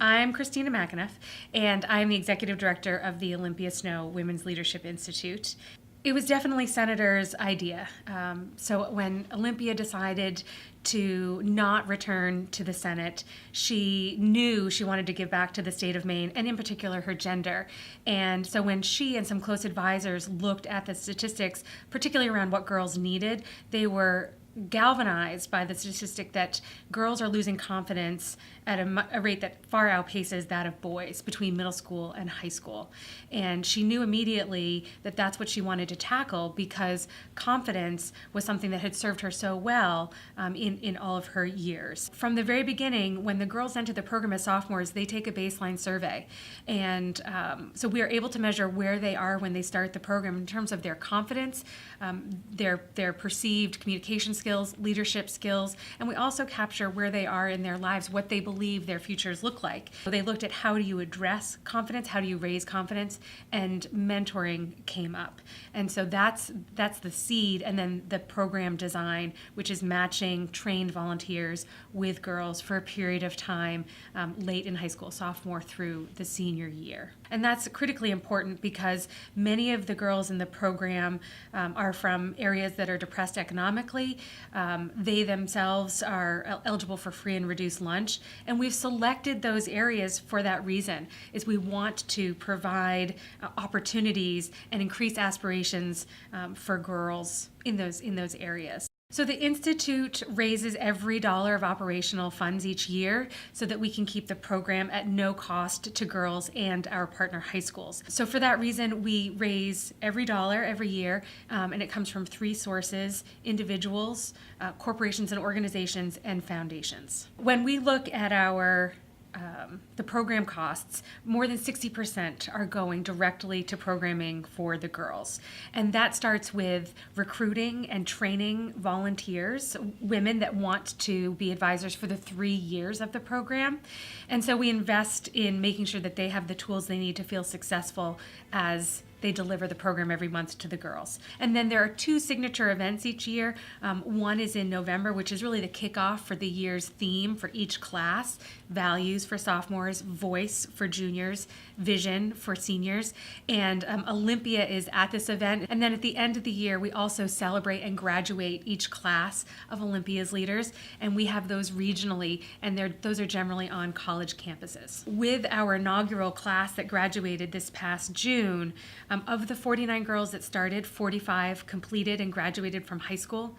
I'm Christina McAnuff, and I'm the Executive Director of the Olympia Snowe Women's Leadership Institute. It was definitely Senator's idea. So when Olympia decided to not return to the Senate, she knew she wanted to give back to the state of Maine, and in particular her gender. And so when she and some close advisors looked at the statistics, particularly around what girls needed, they were galvanized by the statistic that girls are losing confidence at a rate that far outpaces that of boys between middle school and high school. And she knew immediately that that's what she wanted to tackle, because confidence was something that had served her so well in all of her years. From the very beginning, when the girls enter the program as sophomores, they take a baseline survey. And so we are able to measure where they are when they start the program in terms of their confidence, their perceived communication skills, leadership skills, and we also capture where they are in their lives, what they believe their futures look like. So they looked at how do you address confidence, how do you raise confidence, and mentoring came up. And so that's the seed, and then the program design, which is matching trained volunteers with girls for a period of time late in high school, sophomore through the senior year. And that's critically important because many of the girls in the program are from areas that are depressed economically. They themselves are eligible for free and reduced lunch. And we've selected those areas for that reason, is we want to provide opportunities and increase aspirations for girls in those areas. So the Institute raises every dollar of operational funds each year so that we can keep the program at no cost to girls and our partner high schools. So for that reason, we raise every dollar every year, and it comes from three sources: individuals, corporations and organizations, and foundations. When we look at the program costs, more than 60% are going directly to programming for the girls. And that starts with recruiting and training volunteers, women that want to be advisors for the 3 years of the program. And so we invest in making sure that they have the tools they need to feel successful as they deliver the program every month to the girls. And then there are two signature events each year. One is in November, which is really the kickoff for the year's theme for each class: values for sophomores, voice for juniors, vision for seniors. And Olympia is at this event. And then at the end of the year, we also celebrate and graduate each class of Olympia's leaders. And we have those regionally, and those are generally on college campuses. With our inaugural class that graduated this past June, of the 49 girls that started, 45 completed and graduated from high school.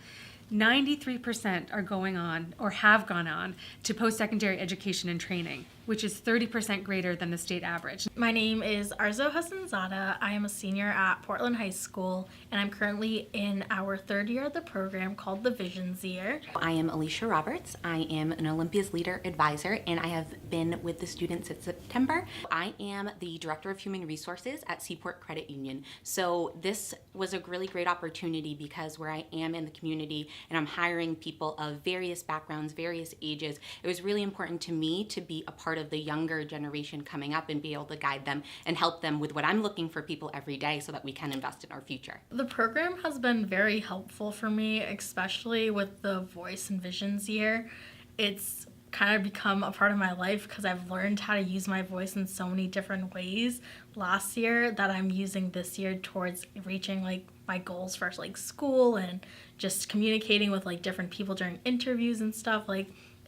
93% are going on or have gone on to post-secondary education and training, which is 30% greater than the state average. My name is Arzo Hassanzada. I am a senior at Portland High School, and I'm currently in our third year of the program called the Visions Year. I am Alicia Roberts. I am an Olympia's Leader Advisor, and I have been with the students since September. I am the Director of Human Resources at Seaport Credit Union. So this was a really great opportunity because where I am in the community and I'm hiring people of various backgrounds, various ages, it was really important to me to be a part of the younger generation coming up and be able to guide them and help them with what I'm looking for people every day so that we can invest in our future. The program has been very helpful for me, especially with the Voice and Visions Year. It's kind of become a part of my life because I've learned how to use my voice in so many different ways last year that I'm using this year towards reaching my goals for school and just communicating with different people during interviews and stuff.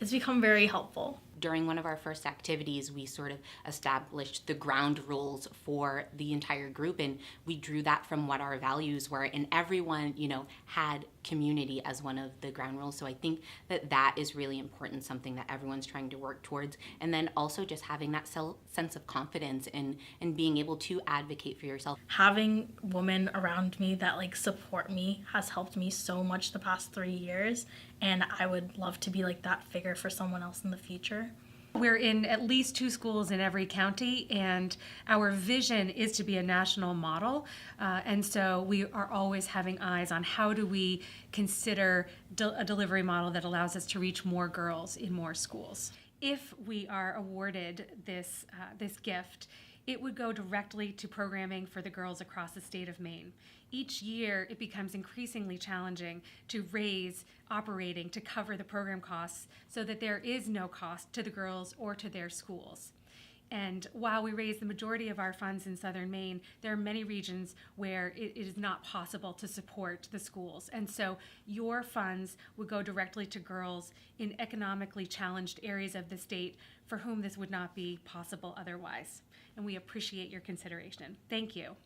It's become very helpful. During one of our first activities, we sort of established the ground rules for the entire group, and we drew that from what our values were, and everyone, had community as one of the ground rules. So I think that is really important, something that everyone's trying to work towards. And then also just having that sense of confidence and being able to advocate for yourself. Having women around me that support me has helped me so much the past 3 years, and I would love to be that figure for someone else in the future. We're in at least 2 schools in every county, and our vision is to be a national model. And so we are always having eyes on how do we consider a delivery model that allows us to reach more girls in more schools. If we are awarded this gift, it would go directly to programming for the girls across the state of Maine. Each year, it becomes increasingly challenging to raise operating to cover the program costs so that there is no cost to the girls or to their schools. And while we raise the majority of our funds in southern Maine, there are many regions where it is not possible to support the schools. And so your funds would go directly to girls in economically challenged areas of the state for whom this would not be possible otherwise. And we appreciate your consideration. Thank you.